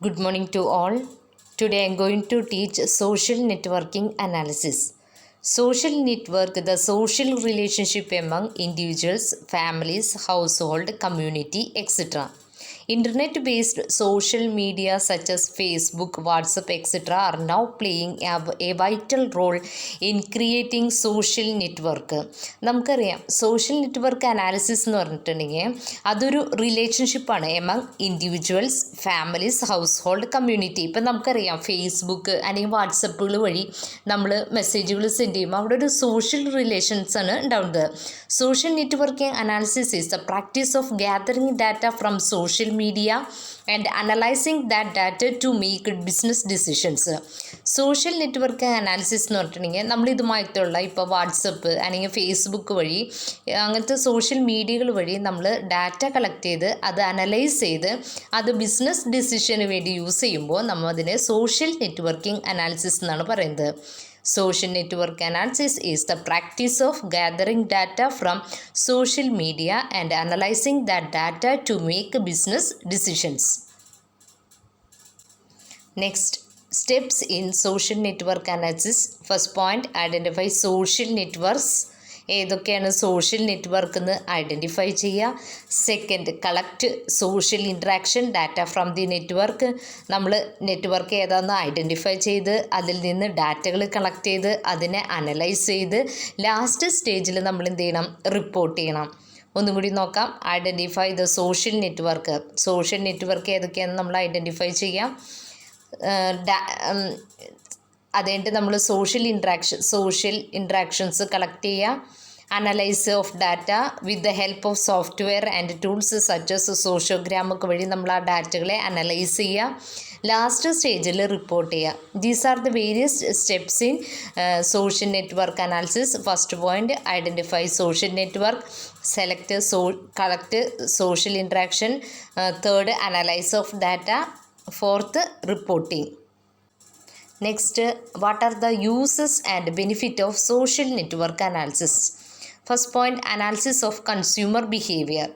Good morning to all. Today I am going to teach social networking analysis. Social network, the social relationship among individuals, families, household, community, etc. Internet-based social media such as Facebook, WhatsApp, etc. are now playing a vital role in creating social network. നമുക്കറിയാം social network analysis എന്ന് പറഞ്ഞിട്ടുണ്ടെങ്കിൽ അതൊരു റിലേഷൻഷിപ്പാണ് among individuals, families, household, community. ഇപ്പം നമുക്കറിയാം Facebook അല്ലെങ്കിൽ വാട്സപ്പുകൾ വഴി നമ്മൾ മെസ്സേജുകൾ സെൻഡ് ചെയ്യുമ്പോൾ അവിടെ ഒരു സോഷ്യൽ റിലേഷൻസ് ആണ് ഉണ്ടാവുന്നത്. Social networking analysis is the practice of gathering data from social media and analyzing that data to make business decisions. Social network analysis എന്ന് പറഞ്ഞിട്ടുണ്ടെങ്കിൽ നമ്മളിതുമായിട്ടുള്ള ഇപ്പോൾ വാട്സപ്പ് അല്ലെങ്കിൽ ഫേസ്ബുക്ക് വഴി അങ്ങനത്തെ സോഷ്യൽ മീഡിയകൾ വഴി നമ്മൾ ഡാറ്റ കളക്ട് ചെയ്ത് അത് അനലൈസ് ചെയ്ത് അത് ബിസിനസ് ഡിസിഷന് വേണ്ടി യൂസ് ചെയ്യുമ്പോൾ നമ്മൾ അതിനെ സോഷ്യൽ നെറ്റ്വർക്കിംഗ് അനാലിസിസ് എന്നാണ് പറയുന്നത്. Social network analysis is the practice of gathering data from social media and analyzing that data to make business decisions. Next, steps in social network analysis. First point, identify social networks. ഏതൊക്കെയാണ് social network എന്ന് identify ചെയ്യുക. Second, collect social interaction data from the network. നമ്മൾ network ഏതാണെന്ന് identify ചെയ്ത് അതിൽ നിന്ന് ഡാറ്റകൾ collect ചെയ്ത് അതിനെ അനലൈസ് ചെയ്ത് ലാസ്റ്റ് സ്റ്റേജിൽ നമ്മൾ എന്ത് ചെയ്യണം? റിപ്പോർട്ട് ചെയ്യണം. ഒന്നും കൂടി നോക്കാം. Identify the social network. Social network ഏതൊക്കെയാണെന്ന് നമ്മൾ ഐഡൻറ്റിഫൈ ചെയ്യാം. അതുകഴിഞ്ഞിട്ട് നമ്മൾ സോഷ്യൽ ഇൻട്രാക്ഷൻസ് കളക്ട് ചെയ്യുക. Analyse of data with the help of software and tools such as സോഷ്യോഗ്രാമൊക്കെ വഴി നമ്മൾ ആ ഡാറ്റകളെ അനലൈസ് ചെയ്യുക. ലാസ്റ്റ് സ്റ്റേജിൽ റിപ്പോർട്ട് ചെയ്യുക. These are the various steps in social network analysis. First point, identify social network. Collect social interaction. Third, analyse of data. Fourth, reporting. Next, what are the uses and benefit of social network analysis? First point, analysis of consumer behavior.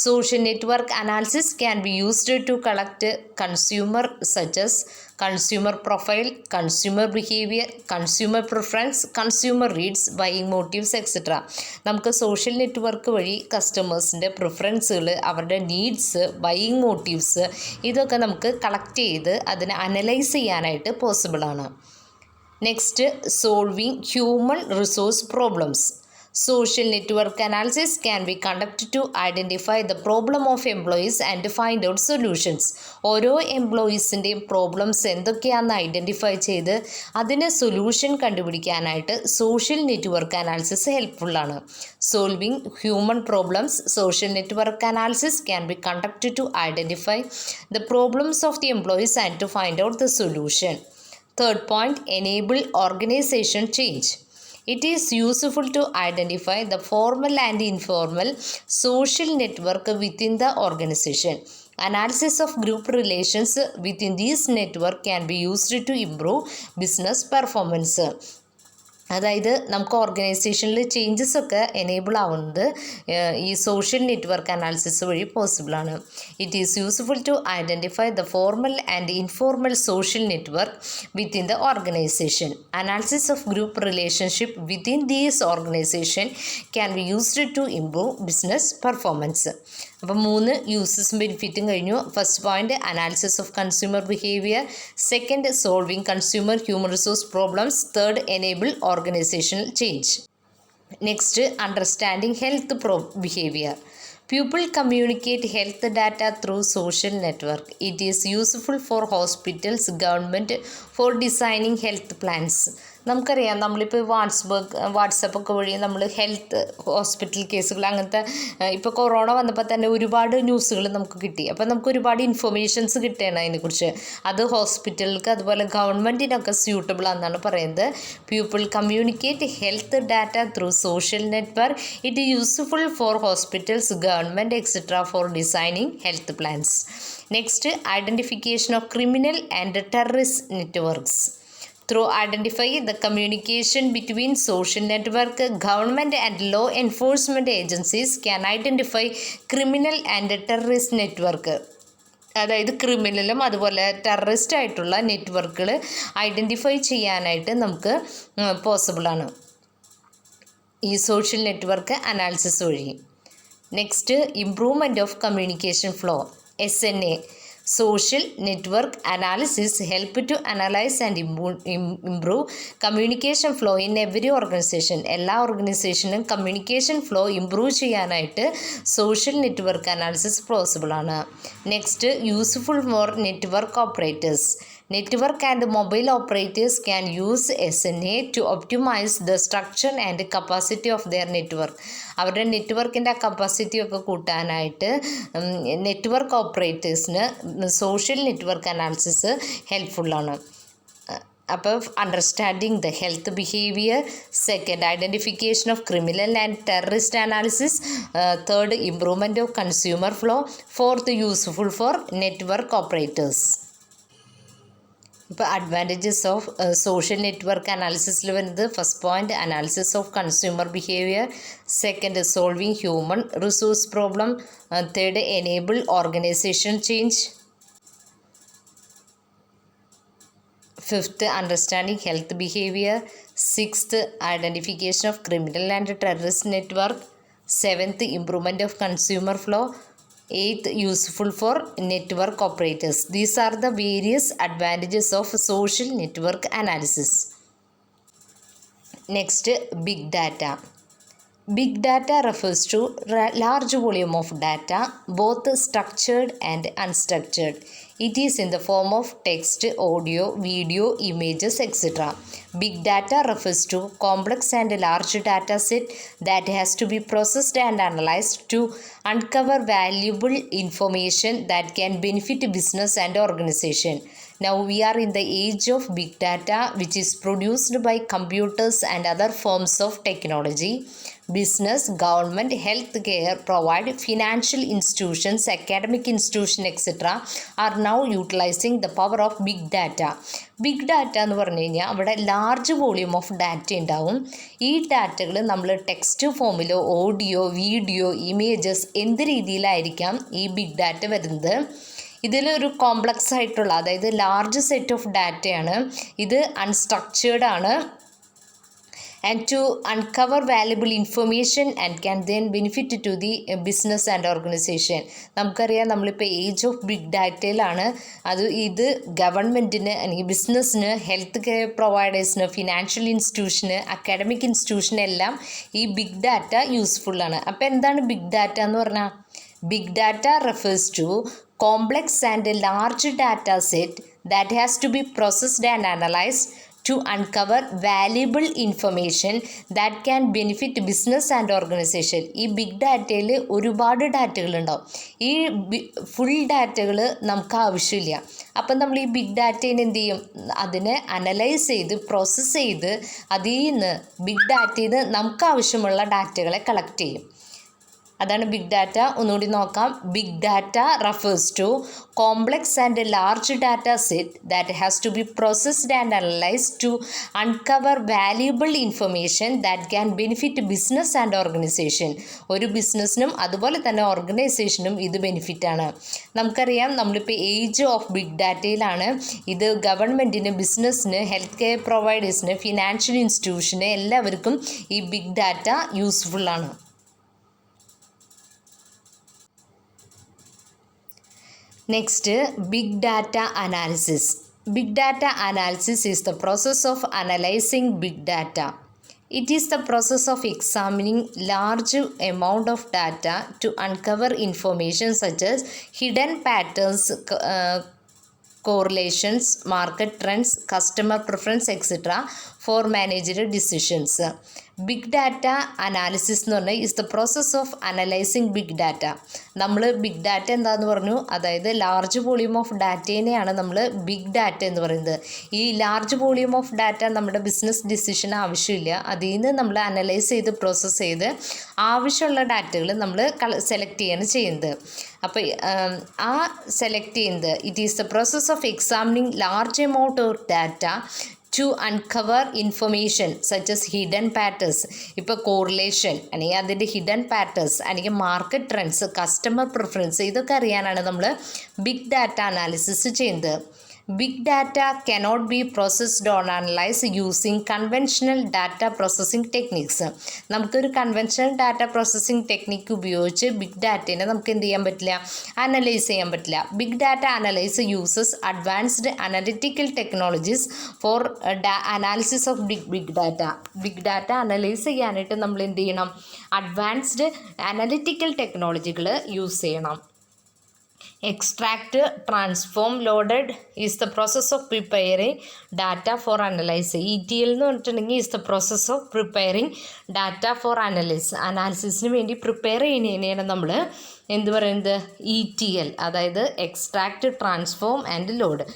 Social network analysis can be used to collect consumer such as consumer profile, consumer behavior, consumer preference, consumer needs, buying motives, etc. നമുക്ക് social network വഴി കസ്റ്റമേഴ്സിൻ്റെ പ്രിഫറൻസുകൾ, അവരുടെ needs, buying motifs ഇതൊക്കെ നമുക്ക് collect ചെയ്ത് അതിനെ analyse ചെയ്യാനായിട്ട് പോസിബിളാണ്. Next, solving human resource problems. Social network analysis can be conducted to identify the problem of employees and find out solutions. ഓരോ എംപ്ലോയീസിൻ്റെയും പ്രോബ്ലംസ് എന്തൊക്കെയാണെന്ന് ഐഡൻറ്റിഫൈ ചെയ്ത് അതിന് സൊല്യൂഷൻ കണ്ടുപിടിക്കാനായിട്ട് സോഷ്യൽ നെറ്റ്വർക്ക് അനാലിസിസ് ഹെൽപ്ഫുള്ളാണ്. Solving human problems. Social network analysis can be conducted to identify the problems of the employees and to find out the solution. Third point, enable organisation change. It is useful to identify the formal and informal social network within the organization. Analysis of group relations within this network can be used to improve business performance. അതായത് നമുക്ക് ഓർഗനൈസേഷനിൽ changes ഒക്കെ enable ആവുന്നത് ഈ social network analysis വഴി പോസിബിളാണ്. It is useful to identify the formal and informal social network within the organisation. Analysis of group relationship within these organisation can be used to improve business performance. അപ്പം 3 യൂസസും ബെനിഫിറ്റും കഴിഞ്ഞു. First point, analysis of consumer behaviour. Second, solving consumer human resource problems. Third, enable organisational change. Next, understanding health behaviour. People communicate health data through social network. It is useful for hospitals, government for designing health plans. നമുക്കറിയാം നമ്മളിപ്പോൾ വാട്സപ്പൊക്കെ വഴി നമ്മൾ health hospital കേസുകൾ അങ്ങനത്തെ ഇപ്പോൾ corona വന്നപ്പോൾ തന്നെ ഒരുപാട് ന്യൂസുകൾ നമുക്ക് കിട്ടി. അപ്പോൾ നമുക്ക് ഒരുപാട് ഇൻഫർമേഷൻസ് കിട്ടുകയാണ് അതിനെക്കുറിച്ച്. അത് ഹോസ്പിറ്റലുകൾക്ക് അതുപോലെ ഗവൺമെൻറ്റിനൊക്കെ സ്യൂട്ടബിൾ ആണെന്നാണ് പറയുന്നത്. People communicate health data through social network. It useful for hospitals, government etcetera for designing health plans. Next, identification of criminal and terrorist networks. Through identify the communication between social network, government and law enforcement agencies can identify criminal and terrorist network. അതായത് ക്രിമിനലും അതുപോലെ terrorist ആയിട്ടുള്ള നെറ്റ്വർക്കുകൾ identify ചെയ്യാനായിട്ട് നമുക്ക് പോസിബിളാണ് ഈ social network analysis വഴി. Next, improvement of communication flow, SNA. Social network analysis help to analyze and improve communication flow in every organization. എല്ലാ ഓർഗനൈസേഷനും കമ്മ്യൂണിക്കേഷൻ ഫ്ലോ ഇംപ്രൂവ് ചെയ്യാനായിട്ട് സോഷ്യൽ നെറ്റ്വർക്ക് അനാലിസിസ് പോസിബിൾ ആണ്. Next, useful for network operators. Network and mobile operators can use SNA to optimize the structure and capacity of their network. അവരുടെ നെറ്റ്വർക്കിൻ്റെ capacity ഒക്കെ കൂട്ടാനായിട്ട് network ഓപ്പറേറ്റേഴ്സിന് social network analysis ഹെൽപ്ഫുള്ളാണ്. അപ്പോൾ understanding the health behaviour, second identification of criminal and terrorist analysis, third improvement of consumer flow, fourth useful for network operators. ഇപ്പോൾ advantages of social network അനാലിസിസിൽ വരുന്നത് first point analysis of consumer behaviour, second solving human resource problem, third enable organisation change, fifth understanding health behaviour, sixth identification of criminal and terrorist network, seventh improvement of consumer flow, eighth useful for network operators. These are the various advantages of social network analysis. Next, big data. Big data refers to large volume of data, both structured and unstructured. It is in the form of text, audio, video, images, etc. Big data refers to complex and large data set that has to be processed and analyzed to uncover valuable information that can benefit business and organization. Now we are in the age of big data, which is produced by computers and other forms of technology. Business, government, healthcare provide, financial institutions, academic institutions, etc. are now utilizing the power of big data. Big data എന്ന് പറഞ്ഞു കഴിഞ്ഞാൽ അവിടെ large volume of data ഉണ്ടാവും. ഈ ഡാറ്റകൾ നമ്മൾ text ഫോമിലോ audio, video, images എന്ത് രീതിയിലായിരിക്കാം ഈ big data വരുന്നത്. ഇതിലൊരു കോംപ്ലക്സ് ആയിട്ടുള്ള, അതായത് ലാർജ് സെറ്റ് ഓഫ് ഡാറ്റയാണ്. ഇത് അൺസ്ട്രക്ചേർഡ് ആണ്. And to uncover valuable information and can then benefit to the business and organization. നമുക്കറിയാം നമ്മളിപ്പോൾ ഏജ് ഓഫ് ബിഗ് ഡാറ്റയിലാണ്. ഇത് ഗവൺമെൻറ്റിന് അല്ലെങ്കിൽ ബിസിനസ്സിന്, ഹെൽത്ത് കെയർ പ്രൊവൈഡേഴ്സിന്, ഫിനാൻഷ്യൽ ഇൻസ്റ്റിറ്റ്യൂഷന്, അക്കാഡമിക് ഇൻസ്റ്റിറ്റ്യൂഷനെല്ലാം ഈ ബിഗ് ഡാറ്റ യൂസ്ഫുള്ളാണ്. അപ്പോൾ എന്താണ് ബിഗ് ഡാറ്റ എന്ന് പറഞ്ഞാൽ? Big data refers to complex and large data set that has to be processed and analyzed to uncover valuable information that can benefit business and organization. ഈ big ഡാറ്റയിൽ ഒരുപാട് ഡാറ്റകളുണ്ടാവും. ഈ full ഡാറ്റകൾ നമുക്ക് ആവശ്യമില്ല. അപ്പം നമ്മൾ ഈ ബിഗ് ഡാറ്റേനെ എന്ത് ചെയ്യും? അതിനെ അനലൈസ് ചെയ്ത് പ്രോസസ്സ് ചെയ്ത് അതിൽ നിന്ന് ബിഗ് ഡാറ്റയിൽ നിന്ന് നമുക്ക് ആവശ്യമുള്ള ഡാറ്റകളെ കളക്ട് ചെയ്യും. അതാണ് ബിഗ് ഡാറ്റ. ഒന്നുകൂടി നോക്കാം. Big data refers to complex and large data set that has to be processed and analysed to uncover valuable information that can benefit business and organisation. ഒരു ബിസിനസ്സിനും അതുപോലെ തന്നെ ഓർഗനൈസേഷനും ഇത് ബെനിഫിറ്റാണ്. നമുക്കറിയാം നമ്മളിപ്പോൾ ഏജ് ഓഫ് ബിഗ് ഡാറ്റയിലാണ്. ഇത് ഗവൺമെൻറ്റിന്, ബിസിനസ്സിന്, ഹെൽത്ത് കെയർ പ്രൊവൈഡേഴ്സിന്, ഫിനാൻഷ്യൽ ഇൻസ്റ്റിറ്റ്യൂഷന് എല്ലാവർക്കും ഈ ബിഗ് ഡാറ്റ യൂസ്ഫുള്ളാണ്. Next, big data analysis. Big data analysis is the process of analyzing big data. It is the process of examining large amount of data to uncover information such as hidden patterns, correlations, market trends, customer preference, etc. for managerial decisions. Big data analysis എന്ന് പറഞ്ഞാൽ is the process of analysing big data. നമ്മൾ big data എന്താണെന്ന് പറഞ്ഞു, അതായത് large volume of ഡാറ്റേനെയാണ് നമ്മൾ big data എന്ന് പറയുന്നത്. ഈ ലാർജ് വോളിയൂം ഓഫ് ഡാറ്റ നമ്മുടെ ബിസിനസ് ഡിസിഷൻ ആവശ്യമില്ല. അതിൽ നിന്ന് നമ്മൾ അനലൈസ് ചെയ്ത് പ്രോസസ്സ് ചെയ്ത് ആവശ്യമുള്ള ഡാറ്റകൾ നമ്മൾ സെലക്ട് ചെയ്യാണ് ചെയ്യുന്നത്. അപ്പോൾ സെലക്ട് ചെയ്യുന്നത് it is the process of examining large amount of data to uncover information such hidden patterns. ഇപ്പോൾ കോറിലേഷൻ അല്ലെങ്കിൽ അതിൻ്റെ ഹിഡൻ പാറ്റേൺസ് അല്ലെങ്കിൽ മാർക്കറ്റ് ട്രെൻഡ്സ്, കസ്റ്റമർ പ്രിഫറൻസ്, ഇതൊക്കെ അറിയാനാണ് നമ്മൾ ബിഗ് ഡാറ്റ അനാലിസിസ് ചെയ്യുന്നത്. Big data cannot be processed or analyzed using conventional data processing techniques. നമുക്കൊരു conventional data processing technique ഉപയോഗിച്ച് ബിഗ് ഡാറ്റേനെ നമുക്ക് എന്ത് ചെയ്യാൻ പറ്റില്ല, അനലൈസ് ചെയ്യാൻ പറ്റില്ല. Big data analyse uses advanced analytical technologies for analysis of big data. Big data analyse ചെയ്യാനായിട്ട് നമ്മൾ എന്ത് ചെയ്യണം, അഡ്വാൻസ്ഡ് അനലിറ്റിക്കൽ ടെക്നോളജികൾ യൂസ് ചെയ്യണം. Extract, transform, loaded is the process of preparing data for analysis. ETL എന്ന് പറഞ്ഞിട്ടുണ്ടെങ്കിൽ is the process of preparing data for analysis. അനാലിസിസിന് വേണ്ടി prepare ചെയ്യുന്നതിനെയാണ് നമ്മൾ എന്ത് പറയുന്നത്, ETL, അതായത് എക്സ്ട്രാക്ട്, ട്രാൻസ്ഫോം ആൻഡ് ലോഡ്.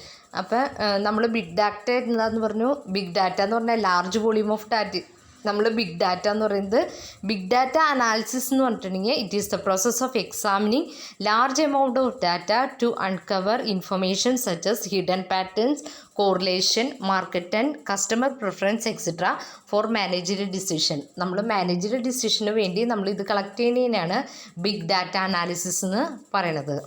അപ്പോൾ നമ്മൾ ബിഗ് ഡാറ്റ എന്താന്ന് പറഞ്ഞു, ബിഗ് ഡാറ്റ എന്ന് പറഞ്ഞാൽ ലാർജ് വോളിയൂം ഓഫ് ഡാറ്റ. നമ്മൾ ബിഗ് ഡാറ്റ എന്ന് പറയുന്നത്, ബിഗ് ഡാറ്റ അനാലിസിസ് എന്ന് പറഞ്ഞിട്ടുണ്ടെങ്കിൽ it is the process of examining large amount of data to uncover information such as hidden patterns, correlation, market and customer preference etcetera for managerial decision. നമ്മൾ managerial ഡിസിഷന് വേണ്ടി നമ്മൾ ഇത് collect ചെയ്യുന്നതിനാണ് ബിഗ് ഡാറ്റ അനാലിസിസ് എന്ന് പറയുന്നത്.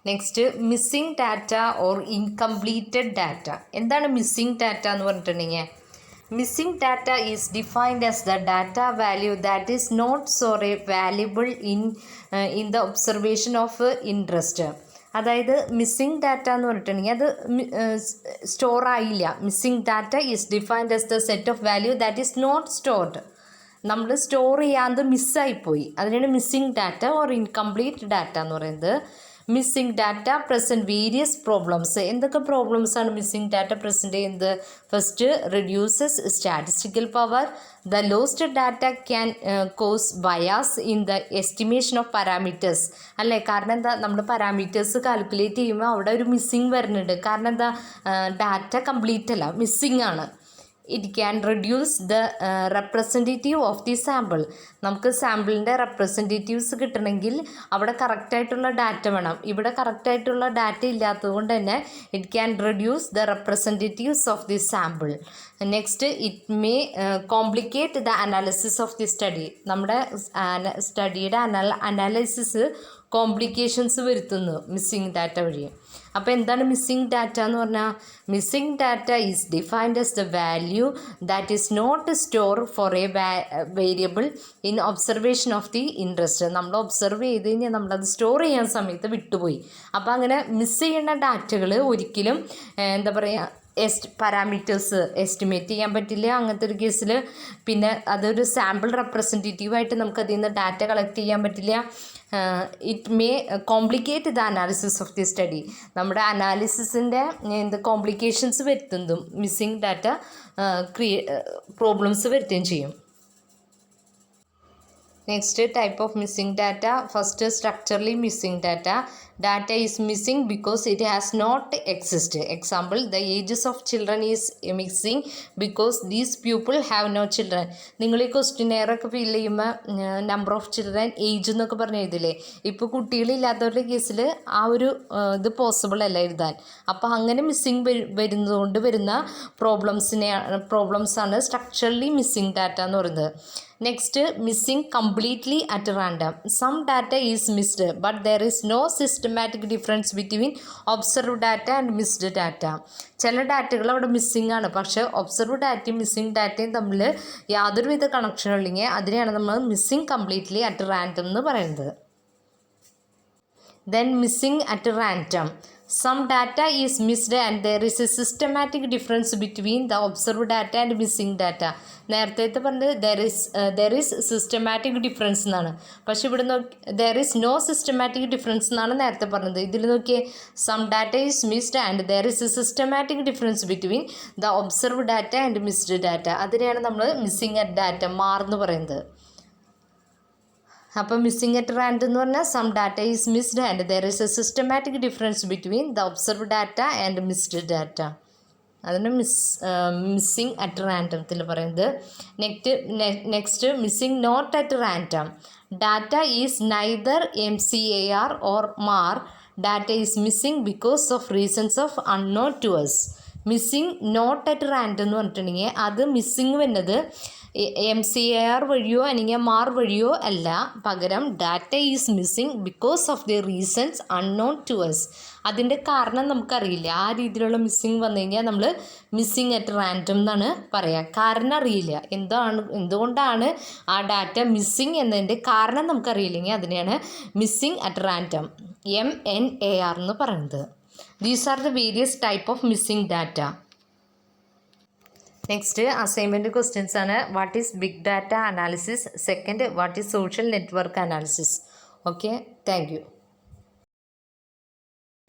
Next, missing data or incompleted data. എന്താണ് missing data എന്ന് പറഞ്ഞിട്ടുണ്ടെങ്കിൽ, missing data is defined as the data value that is not sorry valuable in the observation of interest. അതായത് മിസ്സിംഗ് ഡാറ്റ എന്ന് പറഞ്ഞിട്ടുണ്ടെങ്കിൽ അത് store ആയില്ല. Missing data is defined as the set of value that is not stored. നമ്മൾ store ചെയ്യാതെ മിസ്സായിപ്പോയി, അതിനാണ് missing data or incomplete data എന്ന് പറയുന്നത്. Missing data present various problems. എന്തൊക്കെ പ്രോബ്ലംസാണ് മിസ്സിംഗ് ഡാറ്റ പ്രസൻറ്റ് ചെയ്യുന്നത്? First, reduces statistical power. The lost data can cos bias in the estimation of parameters. അല്ലേ, കാരണം എന്താ, നമ്മൾ പാരാമീറ്റേഴ്സ് കാൽക്കുലേറ്റ് ചെയ്യുമ്പോൾ അവിടെ ഒരു മിസ്സിംഗ് വരുന്നുണ്ട്. കാരണം എന്താ, ഡാറ്റ കംപ്ലീറ്റ് അല്ല, മിസ്സിംഗ് ആണ്. It can reduce the representative of the sample. നമുക്ക് സാമ്പിളിൻ്റെ റെപ്രസെൻറ്റേറ്റീവ്സ് കിട്ടണമെങ്കിൽ അവിടെ കറക്റ്റായിട്ടുള്ള ഡാറ്റ വേണം. ഇവിടെ കറക്റ്റായിട്ടുള്ള ഡാറ്റ ഇല്ലാത്തത് കൊണ്ട് തന്നെ it can reduce the representatives of the sample. Next, it may complicate the analysis of the study. നമ്മുടെ സ്റ്റഡിയുടെ അനാലിസിസ് കോംപ്ലിക്കേഷൻസ് വരുത്തുന്നു മിസ്സിംഗ് ഡാറ്റ വഴി. അപ്പോൾ എന്താണ് മിസ്സിംഗ് ഡാറ്റ എന്ന് പറഞ്ഞാൽ, missing data is defined as the value that is not store for a variable in observation of the interest. നമ്മൾ observe ചെയ്ത് കഴിഞ്ഞാൽ നമ്മളത് സ്റ്റോർ ചെയ്യാൻ സമയത്ത് വിട്ടുപോയി. അപ്പോൾ അങ്ങനെ മിസ് ചെയ്യുന്ന ഡാറ്റകൾ ഒരിക്കലും എന്താ പറയുക, പാരാമീറ്റേഴ്സ് എസ്റ്റിമേറ്റ് ചെയ്യാൻ പറ്റില്ല അങ്ങനത്തെ ഒരു കേസിൽ. പിന്നെ അതൊരു സാമ്പിൾ റെപ്രസെൻറ്റേറ്റീവായിട്ട് നമുക്ക് അതിൽ നിന്ന് ഡാറ്റ കളക്ട് ചെയ്യാൻ പറ്റില്ല. It may complicate the analysis of the study. നമ്മുടെ അനാലിസിസിൻ്റെ കോംപ്ലിക്കേഷൻസ് വരുത്തുന്നതും മിസ്സിംഗ് ഡാറ്റ പ്രോബ്ലംസ് വരുത്തുകയും ചെയ്യും. Next, type of missing data. First, structurally missing data. Data is missing because it has not existed. Example, the ages of children is missing because these people have no children. നിങ്ങൾ ഈ ക്വസ്റ്റിനെയറൊക്കെ ഫിൽ ചെയ്യുമ്പോൾ number of children, age എന്നൊക്കെ പറഞ്ഞ് എഴുതില്ലേ. ഇപ്പോൾ കുട്ടികളില്ലാത്തവരുടെ കേസിൽ ആ ഒരു ഇത് പോസിബിൾ അല്ല എഴുതാൻ. അപ്പോൾ അങ്ങനെ മിസ്സിങ് വരുന്നതുകൊണ്ട് വരുന്ന പ്രോബ്ലംസാണ് സ്ട്രക്ചറലി മിസ്സിംഗ് ഡാറ്റ എന്ന് പറയുന്നത്. Next, missing completely at random. Some data is missed but there is no systematic difference between observe data and missed data. ചില ഡാറ്റകൾ അവിടെ മിസ്സിംഗ് ആണ്, പക്ഷേ ഒബ്സർവ് ഡാറ്റയും മിസ്സിംഗ് ഡാറ്റയും തമ്മിൽ യാതൊരുവിധ കണക്ഷനും ഇല്ലെങ്കിൽ അതിനെയാണ് നമ്മൾ മിസ്സിംഗ് കംപ്ലീറ്റ്ലി അറ്റ് റാൻഡം എന്ന് പറയുന്നത്. Then missing at random. Some data is missed and there is a systematic difference between the observed data and missing data. നേരത്തെ പറഞ്ഞത് there is systematic difference എന്നാണ്. പക്ഷെ ഇവിടെ there is no systematic difference എന്നാണ് നേരത്തെ പറഞ്ഞത്. ഇതിൽ നോക്കിയേ, some data is missed and there is a systematic difference between the observed data and missed data. അതിനെയാണ് നമ്മൾ missing at data മാർന്ന് പറയുന്നത്. അപ്പോൾ മിസ്സിംഗ് അറ്റ് റാൻഡം എന്ന് പറഞ്ഞാൽ some data is missed and there is a systematic difference between the observe data and missed data. അതിന് missing at റാൻഡത്തിൽ പറയുന്നത്. Next, missing not at random. Data is neither MCAR or MAR data is missing because of reasons of unknown to us. Missing not at random എന്ന് പറഞ്ഞിട്ടുണ്ടെങ്കിൽ അത് missing വരുന്നത് MCAR വഴിയോ അല്ലെങ്കിൽ MAR വഴിയോ അല്ല, പകരം data is missing because of the reasons unknown to us. അതിൻ്റെ കാരണം നമുക്കറിയില്ല. ആ രീതിയിലുള്ള മിസ്സിങ് വന്നു കഴിഞ്ഞാൽ നമ്മൾ മിസ്സിങ് അറ്റ് റാൻഡം എന്നാണ് പറയുക. കാരണം അറിയില്ല, എന്തുകൊണ്ടാണ് ആ ഡാറ്റ മിസ്സിങ് എന്നതിൻ്റെ കാരണം നമുക്കറിയില്ലെങ്കിൽ അതിനെയാണ് മിസ്സിങ് അറ്റ് റാൻഡം, MNAR എന്ന് പറയുന്നത്. These are the various type of missing data. Next assignment questions ആണ്. What is big data analysis? Second, what is social network analysis? Okay, thank U.